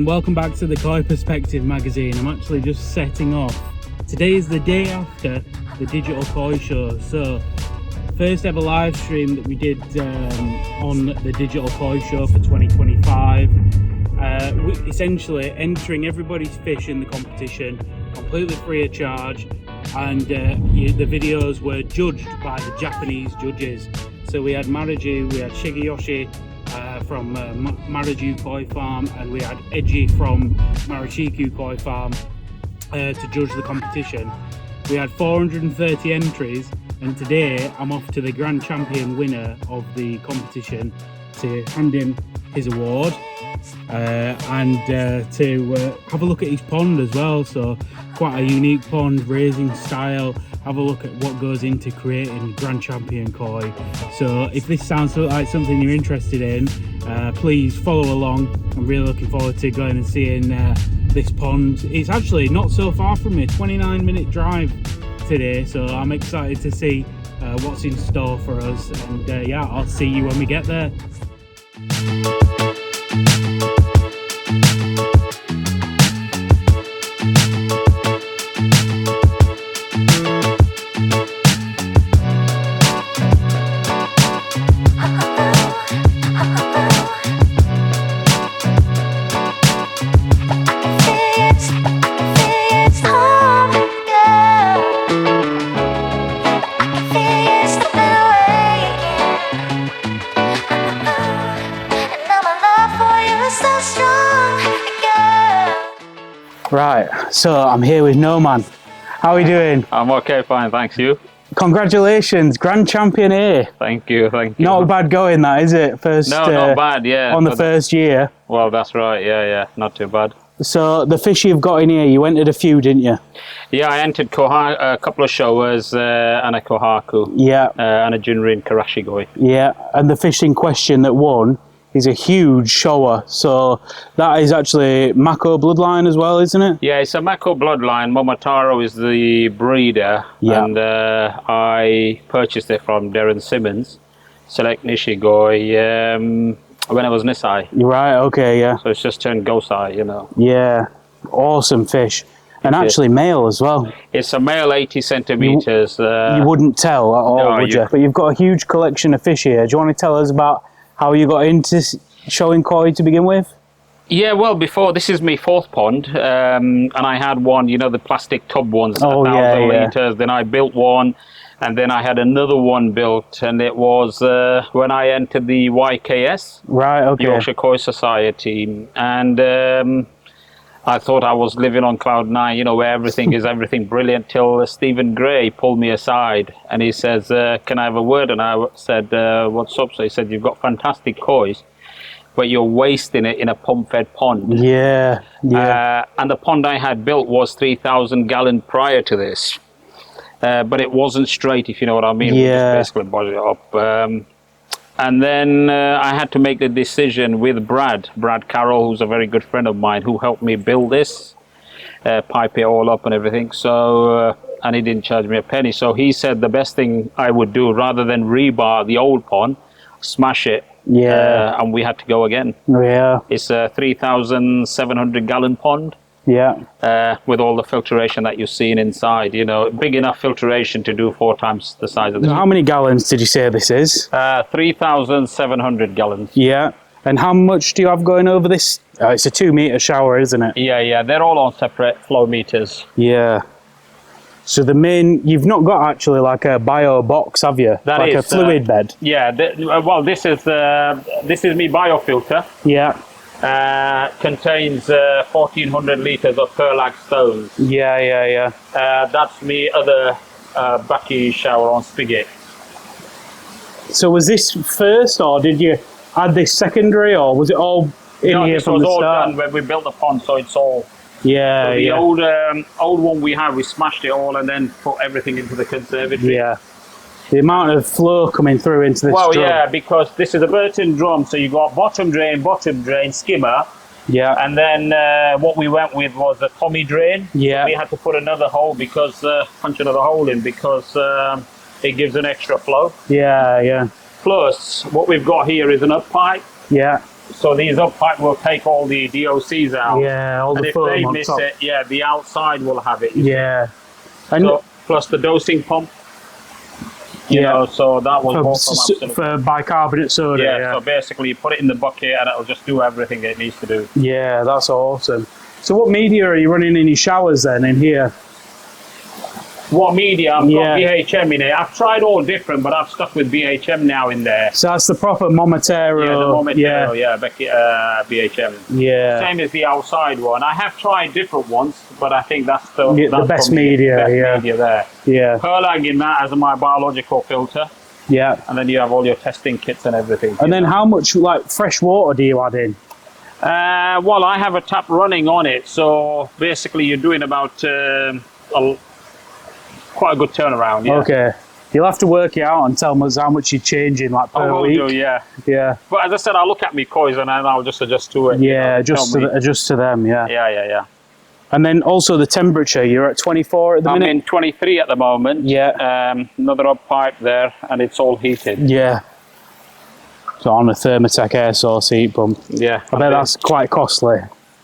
welcome back to the Koi Perspective magazine. I'm actually just setting off. Today is the day after the Digital Koi Show, so first ever live stream that we did on the Digital Koi Show for 2025. We essentially entering everybody's fish in the competition completely free of charge, and the videos were judged by the Japanese judges. So we had Mariju, we had Shigeyoshi from Mariju Koi Farm, and we had Eiji from Marashiku Koi Farm to judge the competition. We had 430 entries, and today I'm off to the Grand Champion winner of the competition to hand him his award and to have a look at his pond as well. So quite a unique pond, raising style. Have a look at what goes into creating Grand Champion Koi. So if this sounds like something you're interested in, please follow along. I'm really looking forward to going and seeing this pond. It's actually not so far from me, 29-minute drive today, so I'm excited to see what's in store for us, and yeah, I'll see you when we get there. Right, so I'm here with Noman. How are we doing? I'm okay, fine, thanks. You? Congratulations, Grand Champion A. Thank you, thank you. Not bad going, that, is it? First, no, not bad, yeah. On the first year. Well, that's right, yeah, not too bad. So the fish you've got in here, you entered a few, didn't you? Yeah, I entered a couple of Showas and a Kohaku. Yeah. And a Junrin Karashigoi. Yeah, and the fish in question that won is a huge Showa. So that is actually Mako bloodline as well, isn't it? Yeah, it's a Mako bloodline. Momotaro is the breeder. Yeah. And I purchased it from Darren Simmons, Select Nishigoi, when I was Nisai. Right, okay, yeah. So it's just turned Gosai, you know. Yeah, awesome fish. And actually male as well. It's a male 80 centimetres. You wouldn't tell at all, no, would you? But you've got a huge collection of fish here. Do you want to tell us about how you got into showing koi to begin with? Yeah, well, before, this is my fourth pond, and I had one, you know, the plastic tub ones, 1,000 litres. Then I built one, and then I had another one built, and it was when I entered the YKS, right? Okay. Yorkshire Koi Society, and I thought I was living on cloud nine, you know, where everything is everything brilliant, till Stephen Gray pulled me aside and he says, can I have a word? And I said, what's up? So he said, you've got fantastic koi, but you're wasting it in a pump-fed pond. Yeah, yeah. And the pond I had built was 3,000 gallon prior to this, but it wasn't straight, if you know what I mean. Yeah. We just basically bought it up. And then I had to make the decision with Brad Carroll, who's a very good friend of mine, who helped me build this, pipe it all up and everything. So, and he didn't charge me a penny. So he said the best thing I would do, rather than rebar the old pond, smash it. Yeah. And we had to go again. Yeah. It's a 3,700 gallon pond. Yeah. With all the filtration that you've seen inside, you know, big enough filtration to do 4 times the size of this. How many gallons did you say this is? 3,700 gallons. Yeah. And how much do you have going over this? It's a 2-meter shower, isn't it? Yeah, they're all on separate flow meters. Yeah. So the main, you've not got actually like a bio box, have you? That like is, a fluid bed. Yeah. Well, this is me biofilter. Yeah. Contains 1,400 litres of perlac stones. Yeah. That's me other Baki shower on spigot. So was this first, or did you add this secondary, or was it all in here from the start? No, this was all done when we built the pond, so it's all... Yeah, so the old one we had, we smashed it all and then put everything into the conservatory. Yeah. The amount of flow coming through into this drum. Yeah, because this is a Burton drum, so you got bottom drain, skimmer. Yeah. And then what we went with was a Tommy drain. Yeah. So we had to put another hole because, punch another hole in because it gives an extra flow. Yeah. Plus, what we've got here is an up pipe. Yeah. So these up pipe will take all the DOCs out. Yeah, all And the if foam they on miss top. it, yeah, the outside will have it. You see. Yeah. And So plus the dosing pump. You know, so that will go from absolute. for bicarbonate soda. Yeah, so basically you put it in the bucket and it'll just do everything it needs to do. Yeah, that's awesome. So what media are you running in your showers then in here? What media? I've Yeah. got BHM in it. I've tried all different, but I've stuck with BHM now in there. So that's the proper Momotaro. Yeah, the Momotaro, BHM. Yeah. Same as the outside one. I have tried different ones, but I think that's the best for me, media, best yeah. media there. Yeah. Perlag in that as my biological filter, Yeah. and then you have all your testing kits and everything. And then how much like fresh water do you add in? Well, I have a tap running on it, so basically you're doing about quite a good turnaround. Yeah. Okay. You'll have to work it out and tell us how much you're changing like per week. Do, yeah. Yeah. But as I said, I'll look at my coils and then I'll just adjust to it. Yeah, you know, adjust to them, yeah. Yeah. And then also the temperature, you're at 24 at the minute? I'm in 23 at the moment. Yeah. Another up pipe there, and it's all heated. Yeah. So on a Thermotech air source heat pump. Yeah. I bet that's quite costly.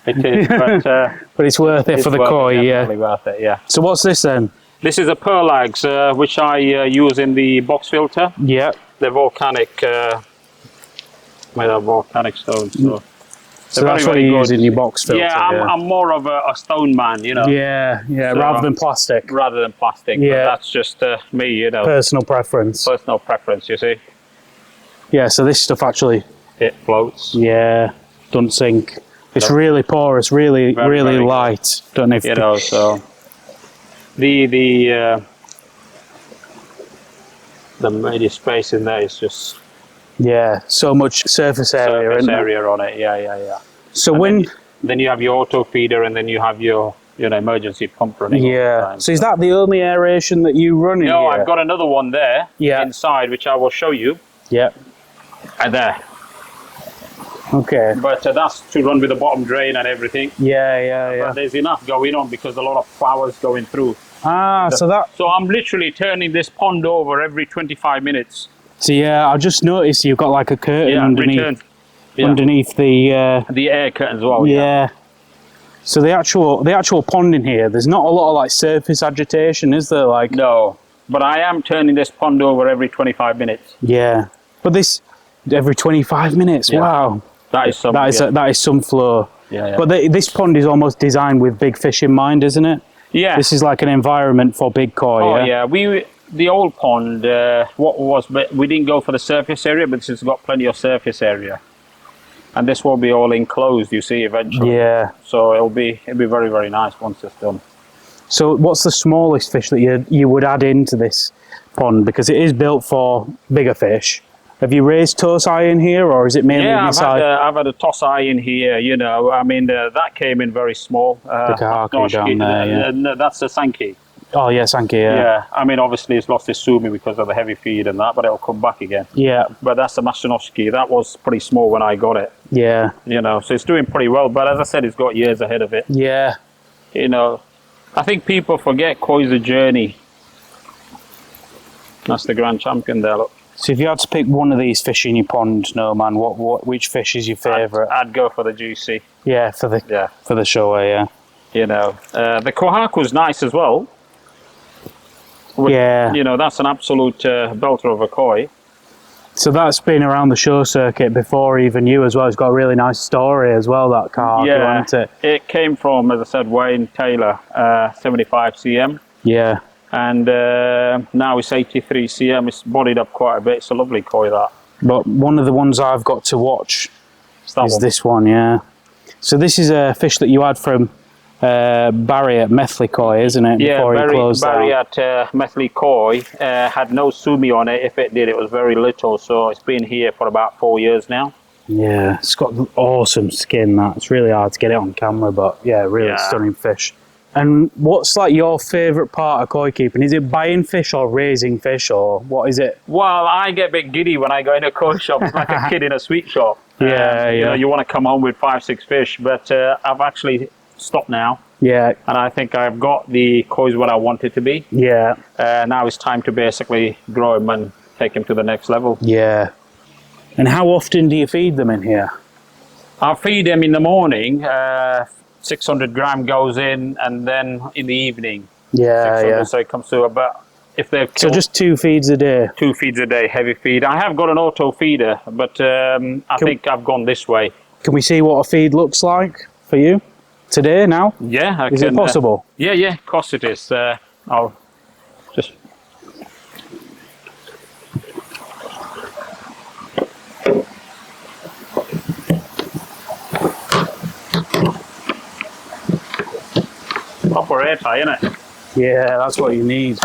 It is, but it's worth it for the koi, yeah. Worth it, yeah. So what's this then? This is a Perlags, which I use in the box filter. Yeah. They're volcanic, made of volcanic stones. So that's what you use in your box filter. Yeah, I'm more of a stone man, you know. Yeah, so, rather than plastic. Rather than plastic, yeah. But that's just me, you know. Personal preference. Personal preference, you see. Yeah, so this stuff actually... It floats. Yeah, don't sink. It's really porous, really very light. Don't know if... You know, so... The media space in there is just... Yeah, so much surface area. Surface area on it, yeah. So and then you have your auto feeder, and then you have your emergency pump running. Yeah. So is that the only aeration that you run in No, here? I've got another one there inside, which I will show you. Yeah. And there. Okay. But that's to run with the bottom drain and everything. Yeah. But there's enough going on because a lot of flowers going through. So I'm literally turning this pond over every 25 minutes. So yeah, I just noticed you've got like a curtain underneath the air curtain as well. Yeah. So the actual pond in here, there's not a lot of like surface agitation, is there? Like no, but I am turning this pond over every 25 minutes. Yeah, but this every 25 minutes. Yeah. Wow. That is some. That is some flow. Yeah. But this pond is almost designed with big fish in mind, isn't it? Yeah. This is like an environment for big koi. Oh yeah. The old pond, we didn't go for the surface area, but this has got plenty of surface area, and this will be all enclosed. You see, eventually. Yeah. So it'll be very, very nice once it's done. So what's the smallest fish that you would add into this pond, because it is built for bigger fish? Have you raised tosai in here, or is it mainly I've had a tosai in here, you know. I mean, that came in very small. The kahaki down there, no, that's the Sankey. Oh, yeah, Sankey, yeah. Yeah, I mean, obviously it's lost its sumi because of the heavy feed and that, but it'll come back again. Yeah. But that's the Masanoshiki. That was pretty small when I got it. Yeah. You know, so it's doing pretty well, but as I said, it's got years ahead of it. Yeah. You know, I think people forget koi's a journey. That's the grand champion there, look. So if you had to pick one of these fish in your pond, Noman, which fish is your favourite? I'd go for the juicy. Yeah, for the Showa, yeah. You know, the kohaku's nice as well. Yeah. You know, that's an absolute belter of a koi. So that's been around the show circuit before even you as well. It's got a really nice story as well, that car. Yeah, hasn't it? It came from, as I said, Wayne Taylor, 75 cm. Yeah. And now it's 83 cm. It's bodied up quite a bit. It's a lovely koi, that. But one of the ones I've got to watch is this one, yeah. So this is a fish that you had from Barry at Methley Koi, isn't it? Yeah, before Barry at Methley Koi had no sumi on it. If it did, it was very little. So it's been here for about 4 years now. Yeah, it's got awesome skin. It's really hard to get it on camera, but yeah, really stunning fish. And what's like your favourite part of koi keeping? Is it buying fish or raising fish, or what is it? Well, I get a bit giddy when I go in a koi shop. It's like a kid in a sweet shop. Yeah, You know, you want to come home with 5-6 fish, but I've actually stopped now. Yeah. And I think I've got the koi's what I want it to be. Yeah. Now it's time to basically grow them and take them to the next level. Yeah. And how often do you feed them in here? I feed them in the morning. 600 gram goes in, and then in the evening, Yeah, 600. yeah. So it comes to about, if they've So killed, just 2 feeds a day. 2 feeds a day, heavy feed. I have got an auto feeder, but I think I've gone this way. Can we see what a feed looks like for you today, now? Yeah, I Is can, it possible? yeah, of course it is. I'll just. Proper airtight, isn't it? Yeah, that's what you need.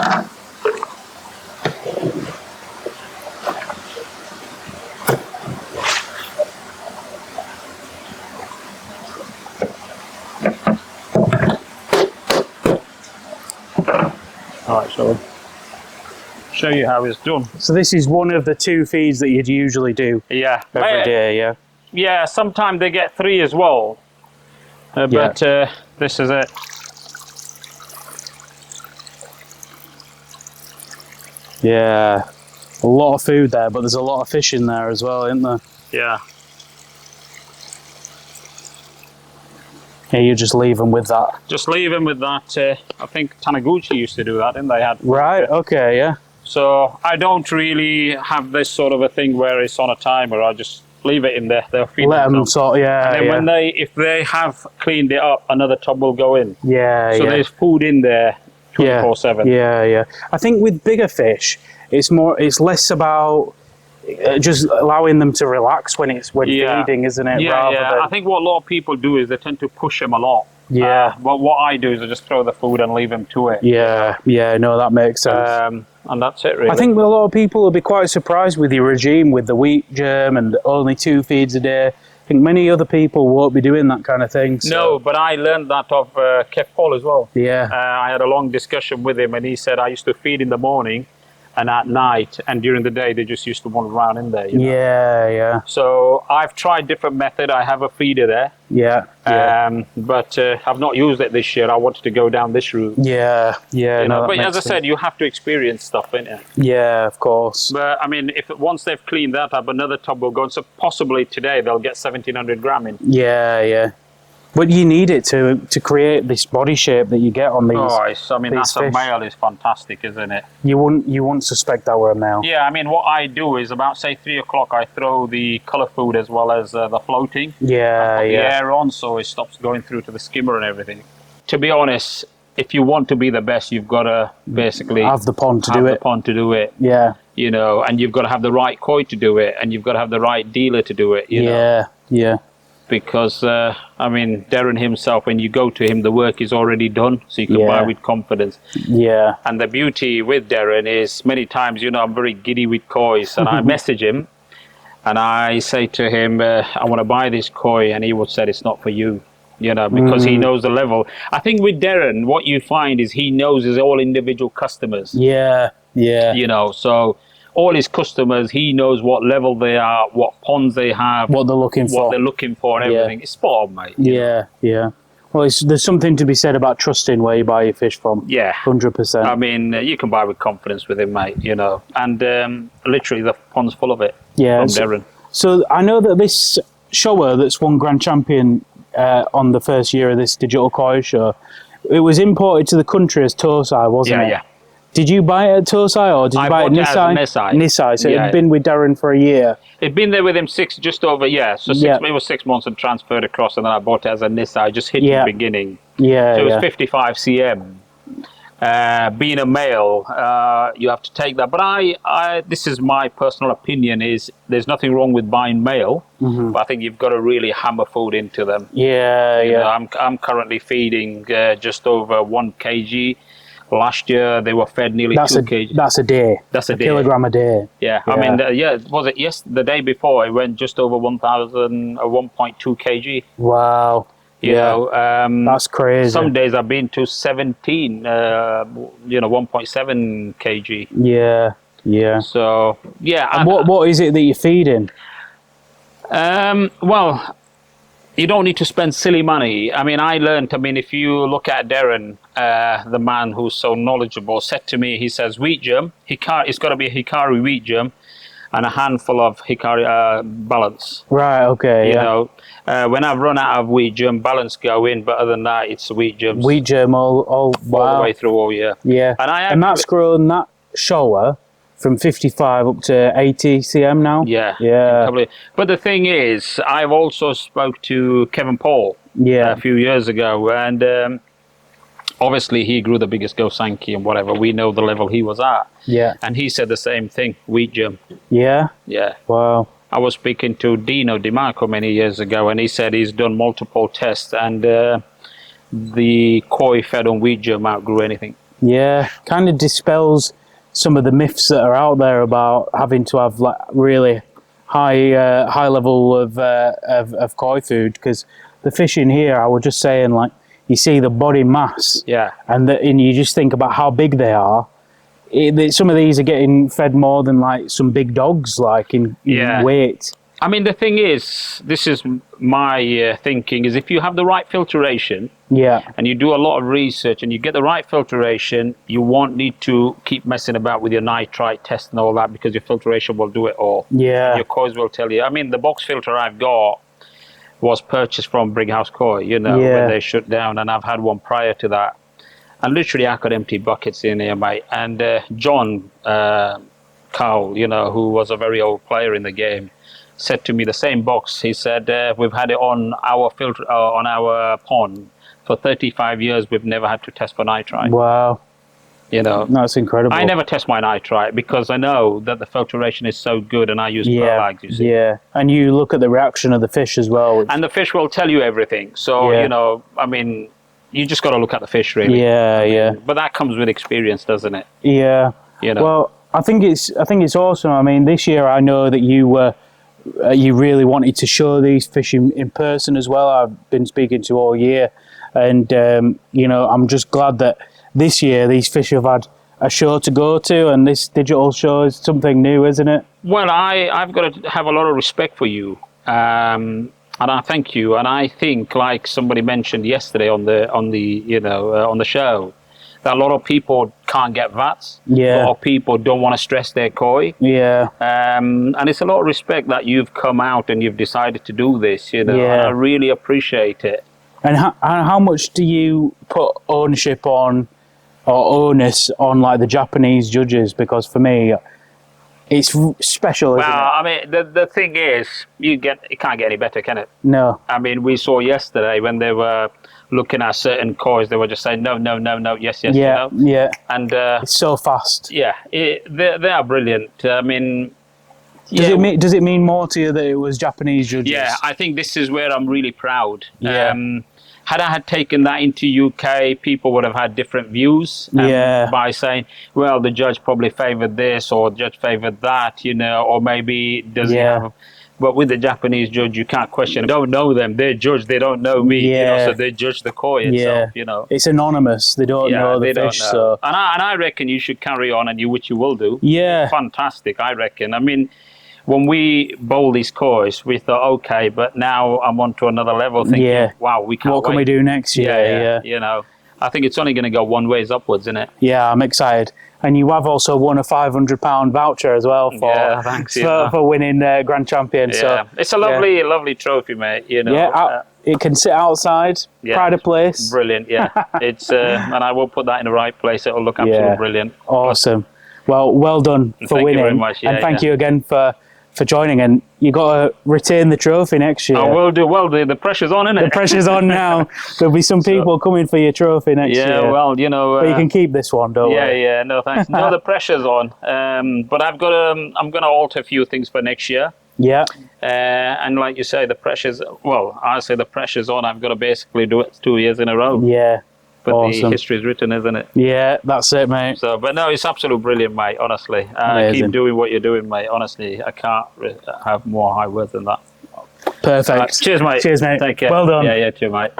Alright, so show you how it's done. So this is one of the 2 feeds that you'd usually do Yeah. every day, yeah? Yeah, sometimes they get 3 as well. But this is it. Yeah. A lot of food there, but there's a lot of fish in there as well, isn't there? Yeah. Yeah, you just leave them with that. Just leave them with that. I think Taniguchi used to do that, didn't they? Right, okay, yeah. So I don't really have this sort of a thing where it's on a timer. I just leave it in there. They'll feed Let them themselves. sort, yeah, And then yeah. when if they have cleaned it up, another tub will go in. Yeah, So yeah. there's food in there 24/7. Yeah, yeah. I think with bigger fish, it's less about just allowing them to relax when feeding, isn't it? Yeah, Rather yeah. than, I think what a lot of people do is they tend to push them a lot. Yeah. But what I do is I just throw the food and leave them to it. yeah, no, that makes sense. And that's it, really. I think a lot of people will be quite surprised with your regime with the wheat germ and only 2 feeds a day. I think many other people won't be doing that kind of thing. So. No, but I learned that of Kev Paul as well. Yeah. I had a long discussion with him, and he said I used to feed in the morning and at night, and during the day they just used to wander around in there. You know? Yeah, yeah, So I've tried different method. I have a feeder there, yeah, yeah. but I've not used it this year. I wanted to go down this route. Yeah, yeah. You know? No, But that as I makes said, you have to experience stuff, innit? yeah, of course. But I mean, if once they've cleaned that up, another tub will go, and so possibly today they'll get 1,700 gram in. Yeah, yeah. But you need it to create this body shape that you get on these. Oh, I mean, these that's a fish. male is fantastic, isn't it? You wouldn't suspect that were a male. Yeah, I mean, what I do is about, say, 3 o'clock, I throw the colour food as well as the floating. Yeah, Put the yeah. air on so it stops going through to the skimmer and everything. To be honest, if you want to be the best, you've got to basically Have the pond to have do the it. pond to do it. Yeah, You know, and you've got to have the right koi to do it, and you've got to have the right dealer to do it. You know? yeah, yeah. Because I mean, Darren himself, when you go to him, the work is already done, so you can buy Yeah. with confidence. Yeah, And the beauty with Darren is many times, you know, I'm very giddy with kois, and I message him and I say to him, I want to buy this koi, and he would say it's not for you, you know, because he knows the level. I think with Darren, what you find is he knows his all individual customers, yeah, yeah. you know, so all his customers, he knows what level they are, what ponds they have, What they're looking for. what they're looking for, and Yeah. everything. It's spot on, mate. Yeah, yeah. Well, there's something to be said about trusting where you buy your fish from. Yeah. 100%. I mean, you can buy with confidence with him, mate, you know, and literally the pond's full of it Yeah, from so- Darren. So I know that this Showa that's won Grand Champion on the first year of this digital koi show, it was imported to the country as Tosai, wasn't Yeah, it? yeah. Did you buy it at Tosai or did you I buy it bought at it as Nisai? Nisai. Nisai. So it Yeah. had been with Darren for a year. It'd been there with him just over, so Yeah. it was 6 months and transferred across, and then I bought it as a Nisai, just hit Yeah. the beginning. Yeah, So it was yeah. 55 cm. Being a male, you have to take that. But this is my personal opinion, is there's nothing wrong with buying male, but I think you've got to really hammer food into them. Yeah, You yeah. know, I'm currently feeding just over 1 kg. Last year they were fed nearly 2 kg. That's a day. That's a day. kilogram a day. Yeah, I mean, was it the day before it went just over 1.2 kg. Wow. You know, That's crazy. some days I've been to 17, 1.7 kg. Yeah, yeah. So yeah. And what is it that you're feeding? Well, you don't need to spend silly money. I mean, I learned. I mean, if you look at Darren, the man who's so knowledgeable, said to me, he says, wheat germ. It's got to be a Hikari wheat germ. and a handful of hikari balance. Right. Okay. You Yeah. know, when I've run out of wheat germ, balance go in, but other than that, it's wheat germs Wheat germ all wow. all the way through all year. Yeah. And I And that's grown that Showa from 55 up to 80 cm now. Yeah. Yeah. But the thing is, I've also spoke to Kevin Paul Yeah. a few years ago, and obviously he grew the biggest Gosanki and whatever. We know the level he was at. Yeah. And he said the same thing, wheat germ. Yeah. Yeah. Wow. I was speaking to Dino DiMarco many years ago, and he said he's done multiple tests, and the koi fed on wheat germ outgrew anything. Yeah. Kind of dispels some of the myths that are out there about having to have like really high level of koi food, because the fish in here, I was just saying, like, you see the body mass, Yeah. and you just think about how big they are. Some of these are getting fed more than like some big dogs, like in weight. I mean, the thing is, this is my thinking, is if you have the right filtration, Yeah. and you do a lot of research and you get the right filtration, you won't need to keep messing about with your nitrite test and all that, because your filtration will do it all. Yeah. Your kois will tell you. I mean, the box filter I've got was purchased from Brighouse Koi, you know, when they shut down, and I've had one prior to that. And literally I could empty buckets in here, mate. And John Cowell, you know, who was a very old player in the game, said to me the same box. He said, we've had it on our filter, on our pond for 35 years. We've never had to test for nitrite. Wow. You know, that's incredible. I never test my nitrite because I know that the filtration is so good, and I use Perlags, you see. Yeah, and you look at the reaction of the fish as well. And the fish will tell you everything. So, you know, I mean, you just got to look at the fish, really. Yeah, yeah. But that comes with experience, doesn't it? Yeah. You know. Well, I think it's awesome. I mean, this year I know that you really wanted to show these fish in person as well. I've been speaking to all year, and you know, I'm just glad that this year these fish have had a show to go to, and this digital show is something new, isn't it? Well, I've got to have a lot of respect for you, and I thank you. And I think, like somebody mentioned yesterday on the show, that a lot of people can't get VATs. Yeah. A lot of people don't want to stress their koi. Yeah. And it's a lot of respect that you've come out and you've decided to do this, you know. Yeah. And I really appreciate it. And how much do you put ownership on, or onus on, like the Japanese judges? Because for me, it's special, isn't it? Well, I mean, the thing is, it can't get any better, can it? No. I mean, we saw yesterday when they were looking at certain kois, they were just saying no, yes, Yeah, you know? yeah. And it's so fast. yeah, they are brilliant. I mean, does it mean more to you that it was Japanese judges? Yeah, I think this is where I'm really proud. Yeah. Had I had taken that into UK, people would have had different views. By saying, well, the judge probably favoured this, or the judge favoured that, you know, or maybe does he have. But with the Japanese judge, you can't question them. Don't know them. They're judge. They don't know me. You know, so they judge the koi itself. You know, it's anonymous. They don't know the fish. Don't know. So, and I reckon you should carry on, which you will do. Yeah, fantastic. I reckon. I mean, when we bowl these kois, we thought, okay, but now I'm on to another level. Thinking, wow, we can't. What can we do next year? Yeah. You know, I think it's only going to go one ways upwards, isn't it? Yeah, I'm excited. And you have also won a £500 voucher as well for winning Grand Champion. Yeah. So it's a lovely trophy, mate. You know, it can sit outside, pride of place. Brilliant, yeah. It's and I will put that in the right place. It'll look absolutely brilliant. Awesome. Well done for winning. Thank you very much. And thank you again for joining, and you got to retain the trophy next year. I will do. Well, the pressure's on, isn't it? The pressure's on now. There'll be some people coming for your trophy next year. Yeah, well, you know. But you can keep this one, don't worry. Yeah, no, thanks. No, the pressure's on. But I've got I'm going to alter a few things for next year. Yeah. And like you say, the pressure's on. I've got to basically do it 2 years in a row. Yeah. But the history's written, isn't it? Yeah, that's it, mate. So, but no, it's absolutely brilliant, mate, honestly. Keep doing what you're doing, mate. Honestly, I can't have more high words than that. Perfect. Cheers, mate. Cheers, mate. Take care. Well done. Yeah, cheers, mate.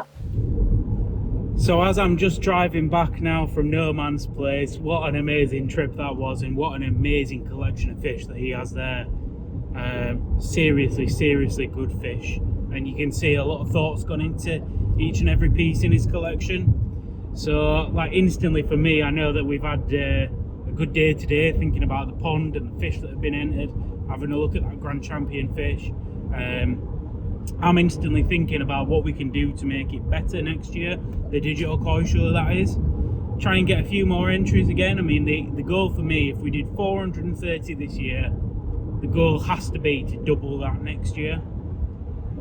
So as I'm just driving back now from Noman's place, what an amazing trip that was, and what an amazing collection of fish that he has there. Seriously good fish. And you can see a lot of thought's gone into each and every piece in his collection. So, like, instantly for me, I know that we've had a good day today, thinking about the pond and the fish that have been entered. having a look at that Grand Champion fish. I'm instantly thinking about what we can do to make it better next year, the digital koi show that is. Try and get a few more entries again. I mean, the goal for me, if we did 430 this year, the goal has to be to double that next year.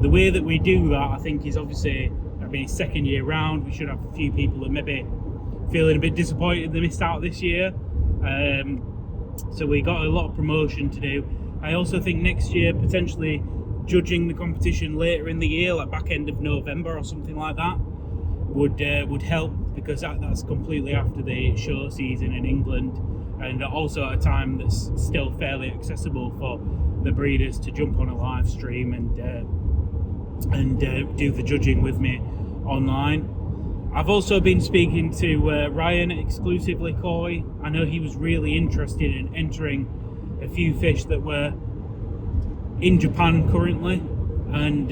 The way that we do that, I think, is obviously, I mean, second year round, we should have a few people that maybe feeling a bit disappointed they missed out this year. So we got a lot of promotion to do. I also think next year, potentially judging the competition later in the year, like back end of November or something like that, would help, because that's completely after the show season in England, and also at a time that's still fairly accessible for the breeders to jump on a live stream and do the judging with me online. I've also been speaking to Ryan at Exclusively Koi. I know he was really interested in entering a few fish that were in Japan currently, and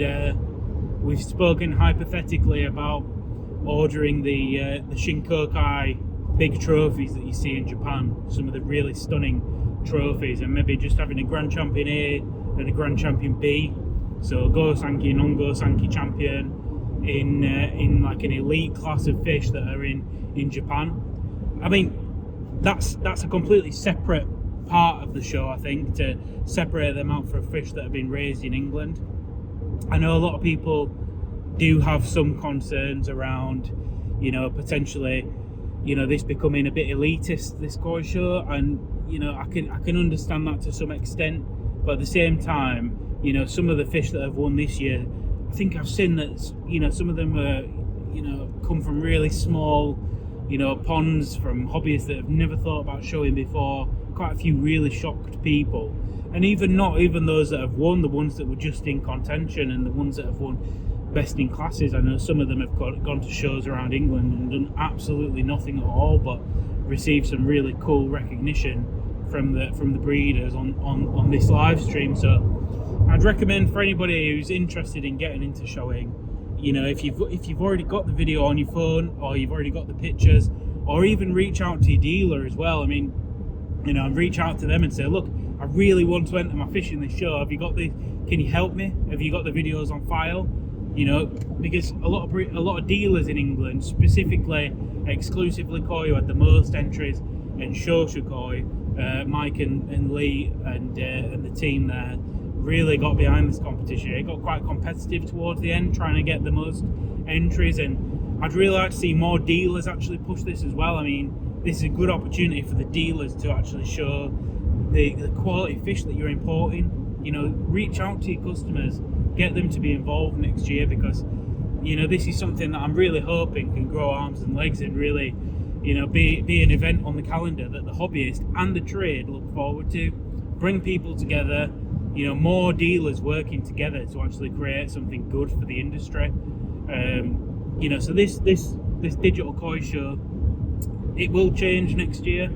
we've spoken hypothetically about ordering the Shinkokai big trophies that you see in Japan, some of the really stunning trophies, and maybe just having a Grand Champion A and a Grand Champion B, so Go Sanki, non-Go Sanki champion in like an elite class of fish that are in Japan. I mean, that's a completely separate part of the show, I think, to separate them out for fish that have been raised in England. I know a lot of people do have some concerns around, you know, potentially, you know, this becoming a bit elitist, this koi show, and you know, I can understand that to some extent, but at the same time, you know, some of the fish that have won this year, I think I've seen that, you know, some of them are, you know, come from really small, you know, ponds, from hobbyists that have never thought about showing before. Quite a few really shocked people, and even those that have won, the ones that were just in contention and the ones that have won best in classes. I know some of them have gone to shows around England and done absolutely nothing at all, but received some really cool recognition from the breeders on this live stream. So I'd recommend for anybody who's interested in getting into showing, you know, if you've already got the video on your phone, or you've already got the pictures, or even reach out to your dealer as well. I mean, you know, reach out to them and say, look, I really want to enter my fish in this show. Have you got the? Can you help me? Have you got the videos on file? You know, because a lot of dealers in England, specifically Exclusively Koi, who had the most entries, and Shoshu Koi, Mike and Lee and the team there really got behind this competition. It got quite competitive towards the end, trying to get the most entries, and I'd really like to see more dealers actually push this as well. I mean, this is a good opportunity for the dealers to actually show the quality fish that you're importing. You know, reach out to your customers, get them to be involved next year, because, you know, this is something that I'm really hoping can grow arms and legs and really, you know, be an event on the calendar that the hobbyist and the trade look forward to. Bring people together, you know, more dealers working together to actually create something good for the industry. You know, so this digital koi show, it will change next year.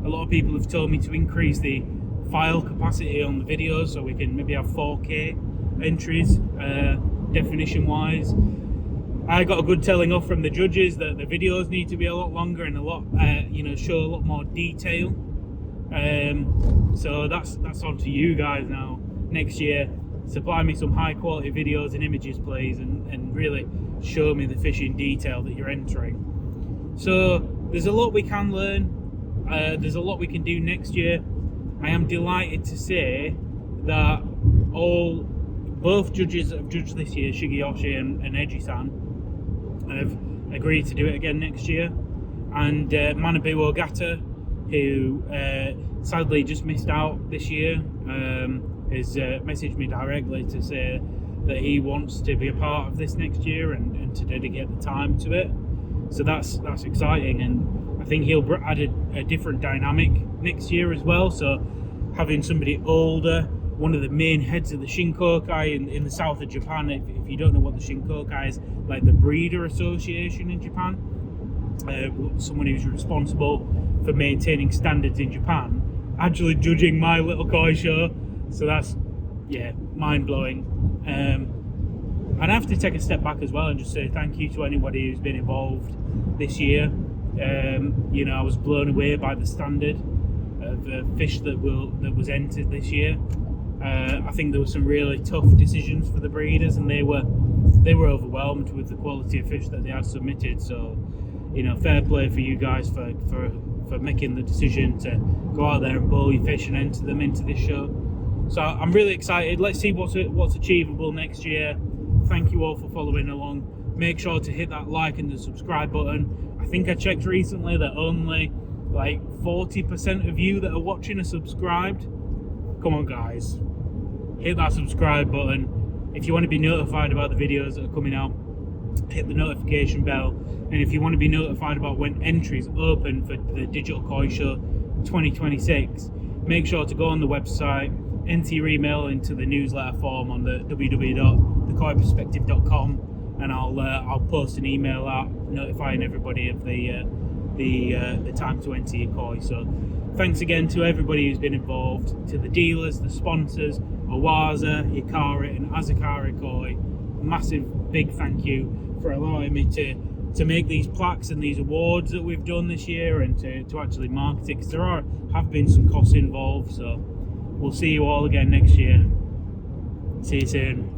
A lot of people have told me to increase the file capacity on the videos, so we can maybe have 4K entries, definition wise. I got a good telling off from the judges that the videos need to be a lot longer and a lot, you know, show a lot more detail. So that's on to you guys now. Next year, supply me some high quality videos and images, please, and really show me the fish in detail that you're entering. So there's a lot we can learn. There's a lot we can do next year. I am delighted to say that both judges that have judged this year, Shigeyoshi and Eji-san, have agreed to do it again next year. And Manabu Ogata, who sadly just missed out this year, has messaged me directly to say that he wants to be a part of this next year and to dedicate the time to it. So that's exciting, and I think he'll add a different dynamic next year as well. So having somebody older, one of the main heads of the Shinkokai in the south of Japan. If you don't know what the Shinkokai is, like the breeder association in Japan, someone who's responsible for maintaining standards in Japan, actually judging my little koi show. So that's, yeah, mind-blowing. And I have to take a step back as well and just say thank you to anybody who's been involved this year. You know, I was blown away by the standard of fish that was entered this year. I think there were some really tough decisions for the breeders, and they were overwhelmed with the quality of fish that they had submitted. So, you know, fair play for you guys for making the decision to go out there and bull your fish and enter them into this show. So I'm really excited. Let's see what's achievable next year. Thank you all for following along. Make sure to hit that like and the subscribe button. I think I checked recently that only like 40% of you that are watching are subscribed. Come on guys, hit that subscribe button. If you want to be notified about the videos that are coming out, hit the notification bell. And if you want to be notified about when entries open for the Digital Koi Show 2026, make sure to go on the website, enter your email into the newsletter form on the www.thekoiperspective.com, and I'll post an email out notifying everybody of the time to enter your koi. So thanks again to everybody who's been involved, to the dealers, the sponsors, Owaza, Hikari and Azakari Koi. Massive big thank you for allowing me to make these plaques and these awards that we've done this year, and to actually market it, because there have been some costs involved. So we'll see you all again next year. See you soon.